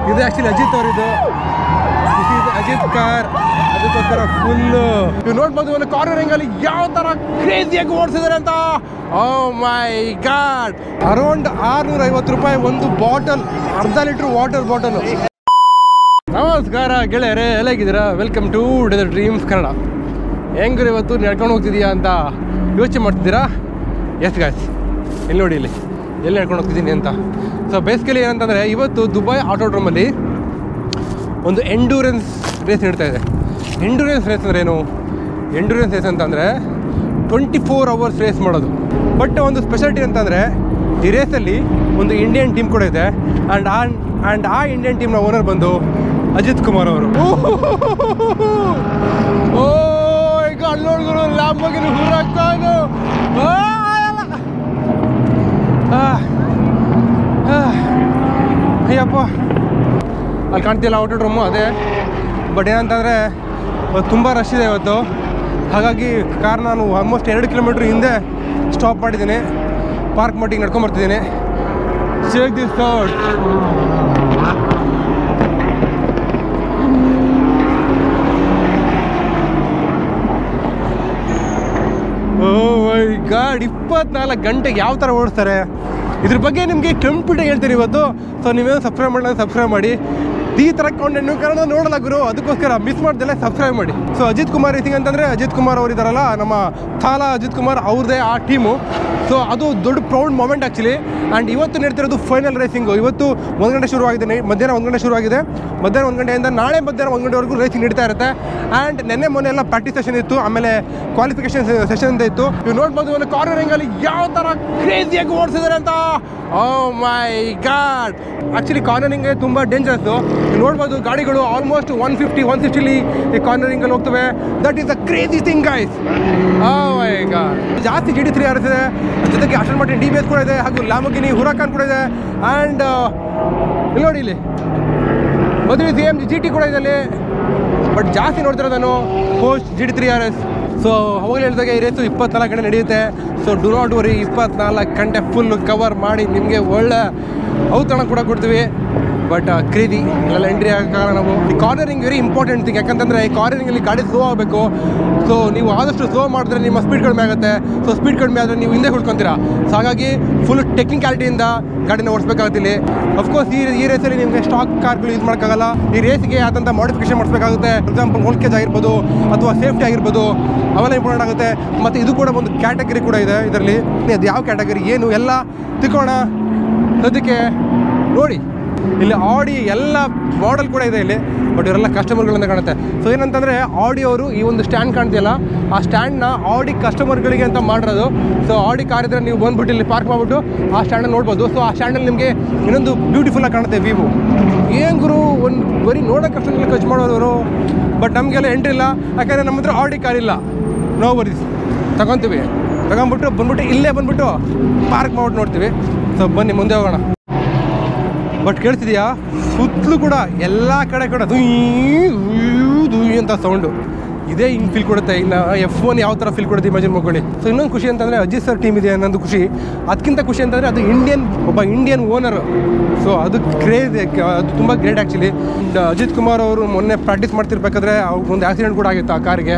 ಇದು actually Ajit ಅವರಿದು. Ajit car, ಅದಕ್ಕೋಸ್ಕರ full ನೀವು ನೋಡ್ಬೋದು ಒಂದು ಕಾರ್ನರಿಂಗಲ್ಲಿ ಯಾವ ಥರ ಕ್ರೇಜಿಯಾಗಿ ಓಡಿಸಿದ್ದಾರೆ ಅಂತ. ಓ ಮೈ ಗಾಡ್, ಅರೌಂಡ್ 650 ರೂಪಾಯಿ ಒಂದು ಬಾಟಲ್, ಅರ್ಧ ಲೀಟ್ರ್ ವಾಟರ್ ಬಾಟಲು. ನಮಸ್ಕಾರ ಗೆಳೆಯರೇ, ಎಲ್ಲಾಗಿದ್ದೀರಾ? Welcome to the Dreams Kannada. ಹೆಂಗ್ರಿ ಇವತ್ತು ನಡ್ಕೊಂಡು ಹೋಗ್ತಿದ್ದೀಯಾ ಅಂತ ಯೋಚನೆ ಮಾಡ್ತಿದ್ದೀರಾ? ಎಸ್ ಗಾಯ್ಸ್, ಇಲ್ಲಿ ನೋಡಿ, ಇಲ್ಲಿ ಎಲ್ಲಿ ನಡ್ಕೊಂಡು ಹೋಗ್ತಿದ್ದೀನಿ ಅಂತ. ಸೊ ಬೇಸಿಕಲಿ ಏನಂತಂದರೆ, ಇವತ್ತು ದುಬೈ ಆಟೋಡ್ರೋಮಲ್ಲಿ ಒಂದು ಎಂಡೂರೆನ್ಸ್ ರೇಸ್ ನಡೀತಾ ಇದೆ. ಎಂಡೂರೆನ್ಸ್ ರೇಸ್ ಅಂದರೆ ಏನು? ಎಂಡೂರೆನ್ಸ್ ರೇಸ್ ಅಂತಂದರೆ 24 hours ರೇಸ್ ಮಾಡೋದು. ಬಟ್ ಒಂದು ಸ್ಪೆಷಾಲಿಟಿ ಅಂತಂದರೆ, ಈ ರೇಸಲ್ಲಿ ಒಂದು ಇಂಡಿಯನ್ ಟೀಮ್ ಕೂಡ ಇದೆ. ಆ್ಯಂಡ್ ಆ ಇಂಡಿಯನ್ ಟೀಮ್ನ ಓನರ್ ಬಂದು ಅಜಿತ್ ಕುಮಾರ್ ಅವರು. ಓ ಈಗ ಅಲ್ಲೋಡ್ಗಳು ಲ್ಯಾಂಬೋರ್ಗಿನಿ ಹುರ್ರಾಕ್ತಾಯಿದ್ದು. ಅಯ್ಯಪ್ಪ, ಅಲ್ಲಿ ಕಾಣ್ತಿಲ್ಲ ಆಟೋಡ್ರೋಮು, ಅದೇ. ಬಟ್ ಏನಂತಂದರೆ ತುಂಬ ರಶ್ ಇದೆ ಇವತ್ತು. ಹಾಗಾಗಿ ಕಾರ್ ನಾನು ಆಲ್ಮೋಸ್ಟ್ 2 ಕಿಲೋಮೀಟ್ರ್ ಹಿಂದೆ ಸ್ಟಾಪ್ ಮಾಡಿದ್ದೀನಿ. ಪಾರ್ಕ್ ಮಟ್ಟಿಗೆ ನಡ್ಕೊಂಬರ್ತಿದ್ದೀನಿ. Check this out. Oh my God, 24 ಗಂಟೆಗೆ ಯಾವ ಥರ ಓಡಿಸ್ತಾರೆ, ಇದ್ರ ಬಗ್ಗೆ ನಿಮಗೆ ಕಂಪ್ಲೀಟಾಗಿ ಹೇಳ್ತೀನಿ ಇವತ್ತು. ಸೊ ನೀವೇನು ಸಬ್ಸ್ಕ್ರೈಬ್ ಮಾಡಲ್ಲ, ಸಬ್ಸ್ಕ್ರೈಬ್ ಮಾಡಿ. ಈ ಥರ ಕಾಂಟೆಂಟ್ ನೀವು ಕನ್ನಡ ನೋಡಲ್ಲ ಗುರು, ಅದಕ್ಕೋಸ್ಕರ ಮಿಸ್ ಮಾಡ್ದೆಲ್ಲ ಸಬ್ಸ್ಕ್ರೈಬ್ ಮಾಡಿ. ಸೊ ಅಜಿತ್ ಕುಮಾರ್ ರೇಸಿಂಗ್ ಅಂತಂದರೆ, ಅಜಿತ್ ಕುಮಾರ್ ಅವರು ಇದ್ದಾರಲ್ಲ, ನಮ್ಮ ಥಾಲಾ ಅಜಿತ್ ಕುಮಾರ್ ಅವ್ರದ್ದೇ ಆ ಟೀಮು. ಸೊ ಅದು ದೊಡ್ಡ ಪ್ರೌಡ್ ಮೂಮೆಂಟ್ ಆ್ಯಕ್ಚುಲಿ. ಆ್ಯಂಡ್ ಇವತ್ತು ನಡೀತಿರೋದು ಫೈನಲ್ ರೇಸಿಂಗು. ಇವತ್ತು 1 ಗಂಟೆ ಶುರುವಾಗಿದೆ, ಮಧ್ಯಾಹ್ನ 1 ಗಂಟೆ ಶುರುವಾಗಿದೆ. ಮಧ್ಯಾಹ್ನ 1 ಗಂಟೆಯಿಂದ ನಾಳೆ ಮಧ್ಯಾಹ್ನ 1 ಗಂಟೆವರೆಗೂ ರೇಸಿಂಗ್ ನಡೀತಾ ಇರುತ್ತೆ. ಆ್ಯಂಡ್ ಮೊನ್ನೆ ಎಲ್ಲ ಪ್ರಾಕ್ಟೀಸ್ ಸೆಷನ್ ಇತ್ತು, ಆಮೇಲೆ ಕ್ವಾಲಿಫಿಕೇಷನ್ ಸೆಷನ್ ಅಂತ ಇತ್ತು. ನೀವು ನೋಡ್ಬೋದು ಒಂದು ಕಾರ್ನರಿಂಗಲ್ಲಿ ಯಾವ ಥರ ಕ್ರೇಜಿಯಾಗಿ ಓಡಿಸಿದ್ದಾರೆ ಅಂತ. Oh my god, actually cornering ತುಂಬ ಡೇಂಜರಸ್ಸು. ನೀವು ನೋಡ್ಬೋದು ಗಾಡಿಗಳು ಆಲ್ಮೋಸ್ಟ್ 150-160 ಈ ಕಾರ್ನರಿಂಗಲ್ಲಿ ಹೋಗ್ತವೆ. That is the crazy thing guys. Oh my god, ಜಾಸ್ತಿ GT3 RS ಇದೆ, ಜೊತೆಗೆ ಆಸ್ಟನ್ ಮಾರ್ಟಿನ್ DBS ಕೂಡ ಇದೆ, ಹಾಗೂ ಲ್ಯಾಂಬೋರ್ಗಿನಿ ಹುರಾಕಾನ್ ಕೂಡ ಇದೆ. ಆ್ಯಂಡ್ ಇಲ್ಲಿ ನೋಡಿ, ಇಲ್ಲಿ ಮದುವೆ AMG GT ಕೂಡ ಇದೆ ಅಲ್ಲಿ. ಬಟ್ ಜಾಸ್ತಿ ನೋಡ್ತಿರೋದು ನಾನು ಪೋಸ್ಟ್ GT3 RS. ಸೊ ಅವಾಗಲೇ ಹೇಳಿದಾಗ ಈ ರೇಸು 24 ಗಂಟೆ ನಡೆಯುತ್ತೆ. ಸೊ ಡು ನಾಟ್ ವರಿ, 24 ಗಂಟೆ ಫುಲ್ ಕವರ್ ಮಾಡಿ ನಿಮಗೆ ಒಳ್ಳೆ ಔತಣ ಕೂಡ ಕೊಡ್ತೀವಿ. ಬಟ್ ಕ್ರೇಜಿ ಎಲ್ಲ ಎಂಟ್ರಿ ಆಗೋಕ್ಕಾಗಲ್ಲ ನಾವು. ಈ ಕಾರ್ನರಿಂಗ್ ವೆರಿ ಇಂಪಾರ್ಟೆಂಟ್ ಥಿಂಗ್. ಯಾಕಂತಂದರೆ ಈ ಕಾರ್ನರಿಂಗಲ್ಲಿ ಗಾಡಿ ಸ್ಲೋ ಆಗಬೇಕು. ಸೊ ನೀವು ಆದಷ್ಟು ಸ್ಲೋ ಮಾಡಿದ್ರೆ ನಿಮ್ಮ ಸ್ಪೀಡ್ ಕಡಿಮೆ ಆಗುತ್ತೆ. ಸೊ ಸ್ಪೀಡ್ ಕಡಿಮೆ ಆದರೆ ನೀವು ಹಿಂದೆ ಹುಡ್ಕೊತೀರಾ. ಸೊ ಹಾಗಾಗಿ ಫುಲ್ ಟೆಕ್ನಿಕ್ಯಾಲಿಟಿಯಿಂದ ಗಾಡಿನ ಓಡಿಸ್ಬೇಕಾಗುತ್ತೆ ಇಲ್ಲಿ. ಅಫ್ಕೋರ್ಸ್ ಈ ರೇಸಲ್ಲಿ ನಿಮಗೆ ಸ್ಟಾಕ್ ಕಾರ್ಗಳು ಯೂಸ್ ಮಾಡೋಕ್ಕಾಗಲ್ಲ. ಈ ರೇಸಿಗೆ ಆದಂಥ ಮಾಡಿಫಿಕೇಶನ್ ಮಾಡಿಸ್ಬೇಕಾಗುತ್ತೆ. ಫಾರ್ ಎಕ್ಸಾಂಪಲ್ ವೋಲ್ಟೇಜ್ ಆಗಿರ್ಬೋದು, ಅಥವಾ ಸೇಫ್ಟಿ ಆಗಿರ್ಬೋದು, ಅವೆಲ್ಲ ಇಂಪಾರ್ಟೆಂಟ್ ಆಗುತ್ತೆ. ಮತ್ತು ಇದು ಕೂಡ ಒಂದು ಕ್ಯಾಟಗರಿ ಕೂಡ ಇದೆ ಇದರಲ್ಲಿ. ಅದು ಯಾವ ಕ್ಯಾಟಗರಿ ಏನು ಎಲ್ಲ ತಿಳ್ಕೋಣ. ಸದ್ಯಕ್ಕೆ ನೋಡಿ, ಇಲ್ಲಿ ಆಡಿ ಎಲ್ಲ ಮಾಡೆಲ್ ಕೂಡ ಇದೆ ಇಲ್ಲಿ. ಬಟ್ ಇವರೆಲ್ಲ ಕಸ್ಟಮರ್ಗಳಿಂದ ಕಾಣುತ್ತೆ. ಸೊ ಏನಂತಂದರೆ, ಆಡಿ ಅವರು ಈ ಒಂದು ಸ್ಟ್ಯಾಂಡ್ ಕಾಣ್ತಿಯಲ್ಲ, ಆ ಸ್ಟ್ಯಾಂಡ್ನ ಆಡಿ ಕಸ್ಟಮರ್ಗಳಿಗೆ ಅಂತ ಮಾಡಿರೋದು. ಸೊ ಆಡಿ ಕಾರ್ ಇದ್ದರೆ ನೀವು ಬಂದುಬಿಟ್ಟು ಇಲ್ಲಿ ಪಾರ್ಕ್ ಮಾಡಿಬಿಟ್ಟು ಆ ಸ್ಟ್ಯಾಂಡಲ್ಲಿ ನೋಡ್ಬೋದು. ಸೊ ಆ ಸ್ಟ್ಯಾಂಡಲ್ಲಿ ನಿಮಗೆ ಇನ್ನೊಂದು ಬ್ಯೂಟಿಫುಲ್ಲಾಗಿ ಕಾಣುತ್ತೆ ವ್ಯೂ. ಏನು ಗುರು, ಒಂದು ಬರೀ ನೋಡೋಕೆ ಅಷ್ಟೊಂದು ಖರ್ಚು ಮಾಡೋದವರು. ಬಟ್ ನಮಗೆಲ್ಲ ಎಂಟ್ರಿ ಇಲ್ಲ, ಯಾಕಂದರೆ ನಮ್ಮ ಹತ್ರ ಆಡಿ ಕಾರ್ ಇಲ್ಲ. ನೋ ವರೀಸ್, ತಗೊತೀವಿ, ಬಂದ್ಬಿಟ್ಟು ಇಲ್ಲೇ ಬಂದುಬಿಟ್ಟು ಪಾರ್ಕ್ ಮಾಡ್ಬಿಟ್ಟು ನೋಡ್ತೀವಿ. ಸೊ ಬನ್ನಿ ಮುಂದೆ ಹೋಗೋಣ. ಬಟ್ ಕೇಳ್ತಿದೆಯಾ, ಸುತ್ತಲೂ ಕೂಡ ಎಲ್ಲ ಕಡೆ ಕೂಡ ದುಯ್ ಅಂತ ಸೌಂಡು ಇದೇ ಹಿಂಗೆ ಫೀಲ್ ಕೊಡುತ್ತೆ. ಇನ್ನು F1 ಯಾವ ಥರ ಫೀಲ್ ಕೊಡುತ್ತೆ ಇಮ್ಯಾಜಿನ್ ಮಾಡ್ಕೊಳ್ಳಿ. ಸೊ ಇನ್ನೊಂದು ಖುಷಿ ಅಂತಂದರೆ ಅಜಿತ್ ಸರ್ ಟೀಮ್ ಇದೆ ಅನ್ನೋದು ಖುಷಿ. ಅದಕ್ಕಿಂತ ಖುಷಿ ಅಂತಂದರೆ ಅದು ಒಬ್ಬ ಇಂಡಿಯನ್ ಓನರ್. ಸೊ ಅದು ಕ್ರೇಜ್, ಅದು ತುಂಬ ಗ್ರೇಟ್ ಆ್ಯಕ್ಚುಲಿ. ಅಜಿತ್ ಕುಮಾರ್ ಅವರು ಮೊನ್ನೆ ಪ್ರಾಕ್ಟೀಸ್ ಮಾಡ್ತಿರ್ಬೇಕಾದ್ರೆ ಅವ್ರಿಗೊಂದು ಆಕ್ಸಿಡೆಂಟ್ ಕೂಡ ಆಗಿತ್ತು ಆ ಕಾರಿಗೆ.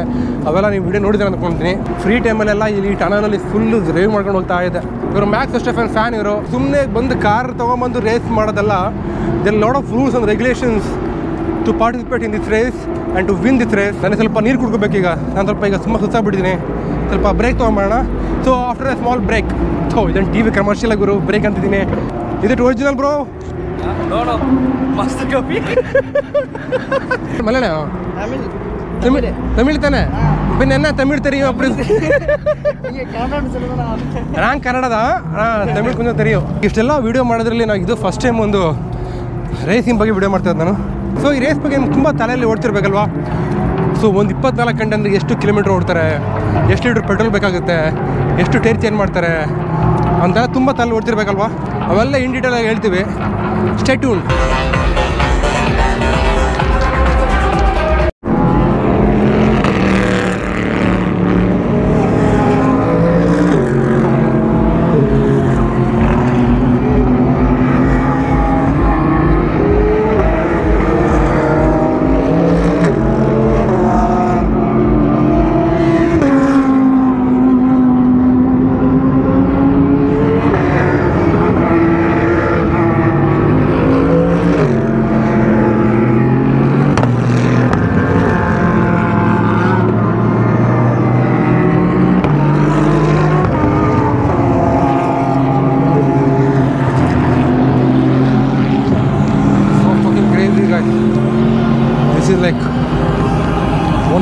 ಅವೆಲ್ಲ ನೀವು ವಿಡಿಯೋ ನೋಡಿದ್ರೆ ಅಂದ್ಕೊಳ್ತೀನಿ. ಫ್ರೀ ಟೈಮಲ್ಲೆಲ್ಲ ಇಲ್ಲಿ ಟನಲಲ್ಲಿ ಫುಲ್ಲು ಡ್ರೈವ್ ಮಾಡ್ಕೊಂಡು ಹೋಗ್ತಾ ಇದೆ. ಇವರು ಮ್ಯಾಕ್ಸ್ ವರ್ಸ್ಟೆಫೆನ್ ಫ್ಯಾನ್. ಇವರು ಸುಮ್ಮನೆ ಬಂದು ಕಾರ್ ತೊಗೊಂಬಂದು ರೇಸ್ ಮಾಡೋದಲ್ಲ. There lot of rules and regulations to participate in this race and to win this race. ನನಗೆ ಸ್ವಲ್ಪ ನೀರು ಕುಡ್ಕೋಬೇಕೀಗ. ನಾನು ಸ್ವಲ್ಪ ಈಗ ತುಂಬ ಸುತ್ತಾಗ್ಬಿಟ್ಟಿದ್ದೀನಿ. ಸ್ವಲ್ಪ ಬ್ರೇಕ್ ತೊಗೊಂಬೋಣ. So after a small break. So ಇದನ್ನು TV ಕಮರ್ಷಿಯಲ್ ಗುರು ಬ್ರೇಕ್ ಅಂತಿದ್ದೀನಿ. ಇದು ಒರಿಜಿನಲ್ ಬ್ರೋ? ಮಲಯಾಳ ತಮಿಳ್ ತಾನೆ? പിന്നെ എന്നാ തമിഴ് தெரியும் அப்படி? ನಾನು ಕನ್ನಡದ, ತಮಿಳ್ ಕೊಂಚ தெரியும். ಇಷ್ಟೆಲ್ಲ ವೀಡಿಯೋ ಮಾಡೋದ್ರಲ್ಲಿ ನಾವು ಇದು ಫಸ್ಟ್ ಟೈಮ್ ಒಂದು ರೇಸಿಂಗ್ ಬಗ್ಗೆ ವೀಡಿಯೋ ಮಾಡ್ತಾ ಇದ್ದೆ ನಾನು. ಸೊ ಈ ರೇಸ್ ಬಗ್ಗೆ ತುಂಬ ತಲೆಯಲ್ಲಿ ಓಡ್ತಿರ್ಬೇಕಲ್ವಾ. ಸೊ ಒಂದು 24 ಗಂಟೆ ಅಂದರೆ ಎಷ್ಟು ಕಿಲೋಮೀಟ್ರ್ ಓಡ್ತಾರೆ, ಎಷ್ಟು ಲೀಟ್ರ್ ಪೆಟ್ರೋಲ್ ಬೇಕಾಗುತ್ತೆ, ಎಷ್ಟು ಟೈರ್ ಚೇಂಜ್ ಮಾಡ್ತಾರೆ ಅಂತೆಲ್ಲ ತುಂಬ ತಲೆ ಓಡ್ತಿರ್ಬೇಕಲ್ವಾ. ಅವೆಲ್ಲ ಇನ್ ಡೀಟೇಲಾಗಿ ಹೇಳ್ತೀವಿ. Stay tuned.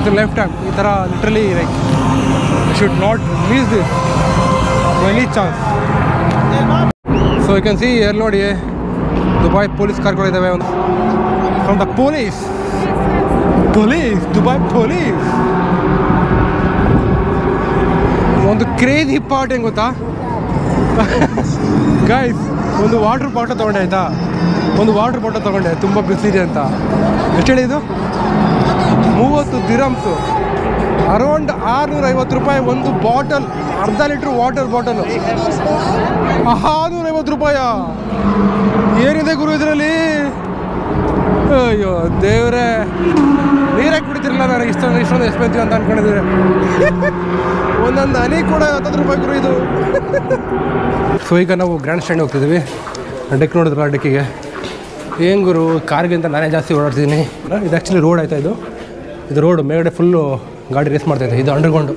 Once in lifetime ಈ ಥರ literally like I should not miss this any chance. So you can see ಎಲ್ಲಿ ನೋಡಿ ದುಬೈ ಪೊಲೀಸ್ ಕಾರ್ಗಳಿದ್ದಾವೆ ಒಂದು from the police Dubai police. ಒಂದು ಕ್ರೇಜಿ ಪಾರ್ಟ್ ಏನು ಗೊತ್ತಾ ಗೈಸ್, ಒಂದು ವಾಟರ್ ಬಾಟಲ್ ತೊಗೊಂಡೆ ಆಯಿತಾ, ಒಂದು ವಾಟರ್ ಬಾಟಲ್ ತೊಗೊಂಡೆ ತುಂಬ ಬಿಸಿಲಿದೆ ಅಂತ. ಎಷ್ಟು ಹೇಳಿದ್ದು? 30 ದಿರಮ್ಸು, ಅರೌಂಡ್ 650 ರೂಪಾಯಿ ಒಂದು ಬಾಟಲ್, ಅರ್ಧ ಲೀಟ್ರ್ ವಾಟರ್ ಬಾಟಲು 650 ರೂಪಾಯ. ಏನಿದೆ ಗುರು ಇದರಲ್ಲಿ? ಅಯ್ಯೋ ದೇವ್ರೆ, ನೀರಾಗಿ ಕುಡಿತಿರಲಿಲ್ಲ ನನಗೆ ಇಷ್ಟೊಂದು ಎಕ್ಸ್ಪೆನ್ಸಿವ್ ಅಂತ ಅಂದ್ಕೊಂಡಿದ್ದೀವಿ. ಒಂದೊಂದು ಹನಿ ಕೂಡ 70 ರೂಪಾಯಿ ಗುರು ಇದು. ಸೊ ಈಗ ನಾವು ಗ್ರ್ಯಾಂಡ್ ಸ್ಟ್ಯಾಂಡ್ ಹೋಗ್ತಿದ್ದೀವಿ. ಡೆಕ್ ನೋಡಿದ್ರಲ್ಲ, ಡೆಕ್ಕಿಗೆ ಏನು ಗುರು ಕಾರ್ಗಿಂತ ನಾನೇ ಜಾಸ್ತಿ ಓಡಾಡ್ತಿದ್ದೀನಿ. ಇದು ಆ್ಯಕ್ಚುಲಿ ರೋಡ್ ಆಯಿತಾ, ಇದು ರೋಡು ಮೇಲ್ಗಡೆ ಫುಲ್ಲು ಗಾಡಿ ರೇಸ್ ಮಾಡ್ತಾಯಿದೆ. ಇದು ಅಂಡರ್ಗ್ರೌಂಡು.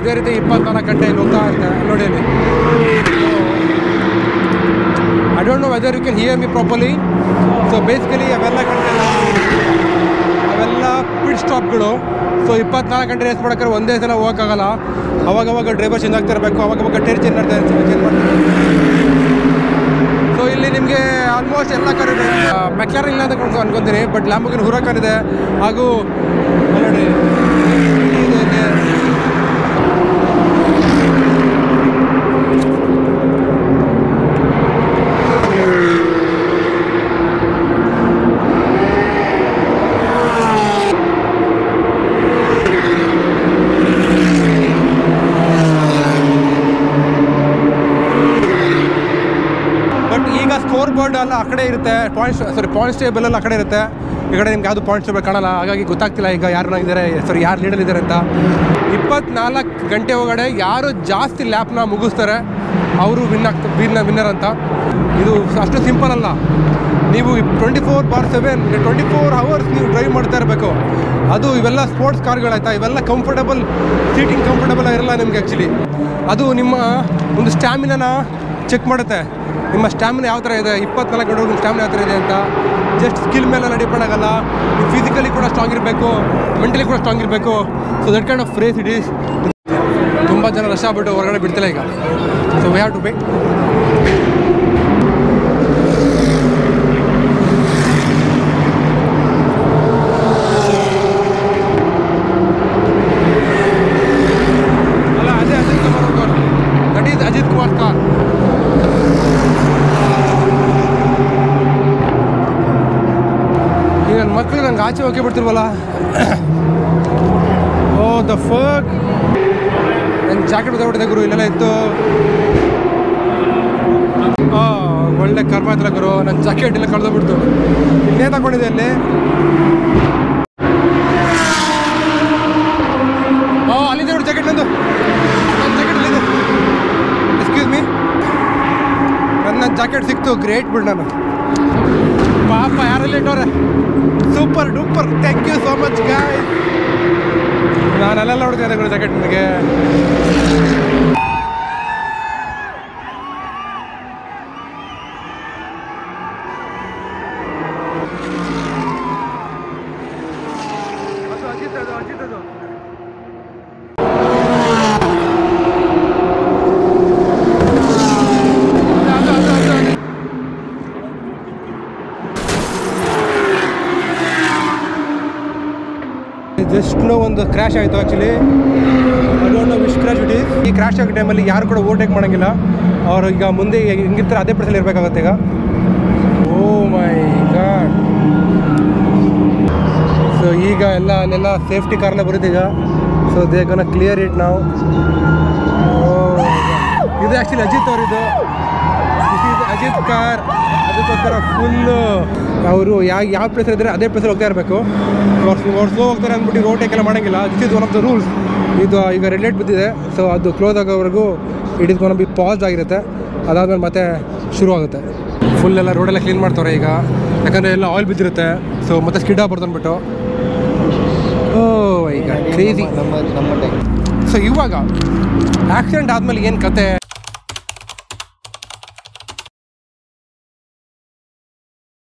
ಇದೇ ರೀತಿ 24 ಗಂಟೆ ಹೋಗ್ತಾ ಇರುತ್ತೆ ನೋಡಿ ಅಲ್ಲಿ. I don't know whether you can hear me properly. So basically ಅವೆಲ್ಲ ಪಿಟ್ ಸ್ಟಾಪ್ಗಳು. ಸೊ 24 ಗಂಟೆ ರೇಸ್ ಮಾಡೋಕ್ಕಾರೆ ಒಂದೇ ಸಲ ಹೋಗೋಕ್ಕಾಗಲ್ಲ. ಅವಾಗವಾಗ ಡ್ರೈವರ್ ಚೇಂಜ್ ಆಗ್ತಾ ಇರಬೇಕು, ಅವಾಗವಾಗ ಟೈರ್ ಚೇಂಜ್ ಮಾಡ್ತಾರೆ. ಸೊ ಇಲ್ಲಿ ನಿಮಗೆ ಆಲ್ಮೋಸ್ಟ್ ಎಲ್ಲ ಕಾರ್ ಇದೆ. ಮೆಕ್ಲಾರನ್ ಇಲ್ಲ ಅಂತ ಅನ್ಕೊತೀನಿ, ಬಟ್ ಲ್ಯಾಂಬೋರ್ಗಿನಿ ಹುರಾಕಾನ್ ಇದೆ. ಹಾಗೂ ನೋಡಿ ಸ್ಕೋರ್ ಬೋರ್ಡ್ ಎಲ್ಲ ಆ ಕಡೆ ಇರುತ್ತೆ, ಪಾಯಿಂಟ್ಸ್ ಟೇಬಲ್ ಎಲ್ಲ ಆ ಕಡೆ ಇರುತ್ತೆ. ಈ ಕಡೆ ನಿಮ್ಗೆ ಯಾವುದು ಪಾಯಿಂಟ್ಸ್ ಟೇಬಲ್ ಕಾಣಲ್ಲ, ಹಾಗಾಗಿ ಗೊತ್ತಾಗ್ತಿಲ್ಲ ಈಗ ಯಾರು ಇದ್ದಾರೆ, ಯಾರು ಲೀಡಲ್ಲಿದ್ದಾರೆ ಅಂತ. 24 ಗಂಟೆ ಒಳಗಡೆ ಯಾರು ಜಾಸ್ತಿ ಲ್ಯಾಪ್ನ ಮುಗಿಸ್ತಾರೆ ಅವರು ವಿನ್ನರ್ ಅಂತ. ಇದು ಅಷ್ಟು ಸಿಂಪಲ್ ಅಲ್ಲ. ನೀವು 24/7 24 ಅವರ್ಸ್ ನೀವು ಡ್ರೈವ್ ಮಾಡ್ತಾ ಇರಬೇಕು. ಅದು ಇವೆಲ್ಲ ಸ್ಪೋರ್ಟ್ಸ್ ಕಾರ್ಗಳಾಯ್ತಾ, ಇವೆಲ್ಲ ಸೀಟಿಂಗ್ ಕಂಫರ್ಟಬಲ್ ಇರಲ್ಲ ನಿಮ್ಗೆ. ಆ್ಯಕ್ಚುಲಿ ಅದು ನಿಮ್ಮ ಒಂದು ಸ್ಟ್ಯಾಮಿನಾನ ಚೆಕ್ ಮಾಡುತ್ತೆ. ನಿಮ್ಮ ಸ್ಟ್ಯಾಮಿನಾ ಯಾವ ಥರ ಇದೆ, 24 ಗಂಟೆ ನಿಮ್ಮ ಸ್ಟ್ಯಾಮಿನಾ ಯಾವ ಥರ ಇದೆ ಅಂತ. ಜಸ್ಟ್ ಸ್ಕಿಲ್ ಮೇಲೆಲ್ಲ ಡಿಪೆಂಡ್ ಆಗಲ್ಲ. ನೀವು ಫಿಸಿಕಲಿ ಕೂಡ ಸ್ಟ್ರಾಂಗ್ ಇರಬೇಕು, ಮೆಂಟಲಿ ಕೂಡ ಸ್ಟ್ರಾಂಗ್ ಇರಬೇಕು. So that kind of race it is. ತುಂಬ ಜನ ರಶ್ ಆಗ್ಬಿಟ್ಟು ಹೊರಗಡೆ ಬಿಡ್ತಿಲ್ಲ ಈಗ. So we have to wait. ಅಲ್ಲ, ಅದೇ Ajith Kumar car. That is Ajith Kumar car. ಈಗ ನನ್ನ ಮಕ್ಕಳು ನಂಗೆ ಆಚೆ ಹೋಗಿ ಬಿಡ್ತಿರ್ವಲ್ಲ. ಓ ದ ಫಕ್, ನನ್ನ ಜಾಕೆಟ್ ತಗೊಂಡಿದ್ದೆ ಗುರು, ಇಲ್ಲೆಲ್ಲ ಇತ್ತು. ಒಳ್ಳೆ ಕರ್ಮ ಆಯ್ತಲ್ಲ ಗುರು, ನನ್ನ ಜಾಕೆಟ್ ಎಲ್ಲ ಕಳೆದೋಗ್ಬಿಡ್ತು. ಇನ್ನೇ ತಗೊಂಡಿದ್ದೆ ಅಲ್ಲಿ. ಅಲ್ಲಿದೆ ನೋಡಿ ಜಾಕೆಟ್, ನನ್ನ ಜಾಕೆಟ್ ಅಲ್ಲಿದೆ. ಎಕ್ಸ್ಕ್ಯೂಸ್ ಮೀ, ನನ್ನ ಜಾಕೆಟ್ ಸಿಕ್ತು. ಗ್ರೇಟ್ ಬಿಡ್. ನಾನು ಪಾಪ ಯಾರಲ್ಲಿ ಇಟ್ಟವ್ರೆ. Super duper, thank you so much guys. ನಾನು ಅಲ್ಲೆಲ್ಲ ಹೊಡ್ತೀನಿ ಗುರು ಜಾಕೆಟ್ ನನಗೆ. ಜಸ್ಟ್ ಒಂದು ಕ್ರ್ಯಾಶ್ ಆಯಿತು. Actually I don't know which crash it is. ಈ ಕ್ರ್ಯಾಶ್ ಆಗೋ ಟೈಮಲ್ಲಿ ಯಾರು ಕೂಡ ಓವರ್ಟೇಕ್ ಮಾಡೋಂಗಿಲ್ಲ. ಅವರು ಈಗ ಮುಂದೆ ಹೆಂಗಿರ್ತಾರೆ ಅದೇ ಪ್ಲೇಸಲ್ಲಿ ಇರಬೇಕಾಗತ್ತೆ ಈಗ. ಓ ಮೈ ಗಾಡ್. ಸೊ ಈಗ ಅಲ್ಲೆಲ್ಲ ಸೇಫ್ಟಿ ಕಾರ್ನ ಬರುತ್ತೆ ಈಗ. ಸೊ ದೇ ಗೋನ ಕ್ಲಿಯರ್ ಇಟ್ ನಾವು. ಇದು ಆ್ಯಕ್ಚುಲಿ ಅಜಿತ್ ಅವರಿದು, ಅಜಿತ್ ಕಾರ್. ಅದಕ್ಕೋಸ್ಕರ ಫುಲ್ಲು ಅವರು ಯಾವ ಪ್ಲೇಸಲ್ಲಿ ಇದ್ದರೆ ಅದೇ ಪ್ಲೇಸಲ್ಲಿ ಹೋಗ್ತಾ ಇರಬೇಕು. ಅವ್ರು ಸ್ಲೋ ಹೋಗ್ತಾರೆ ಅಂದ್ಬಿಟ್ಟು ರೋಡ್ ಟೇಕೆಲ್ಲ ಮಾಡೋಂಗಿಲ್ಲ. This is one of the rules. ಇದು ಈಗ ರೆಡ್ ಲೈಟ್ ಬಿದ್ದಿದೆ, ಸೊ ಅದು ಕ್ಲೋಸ್ ಆಗೋವರೆಗೂ it is gonna be pass ಆಗಿರುತ್ತೆ. ಅದಾದ್ಮೇಲೆ ಮತ್ತೆ ಶುರು ಆಗುತ್ತೆ. ಫುಲ್ಲೆಲ್ಲ ರೋಡೆಲ್ಲ ಕ್ಲೀನ್ ಮಾಡ್ತಾರೆ ಈಗ, ಯಾಕಂದರೆ ಎಲ್ಲ ಆಯಿಲ್ ಬಿದ್ದಿರುತ್ತೆ. ಸೊ ಮತ್ತೆ ಸ್ಕಿಡ್ ಆಗ್ಬಾರ್ದು ಅಂದ್ಬಿಟ್ಟು. ಈಗ ಕ್ರೇಜಿ. ಸೊ ಇವಾಗ ಆಕ್ಸಿಡೆಂಟ್ ಆದಮೇಲೆ ಏನು ಕತೆ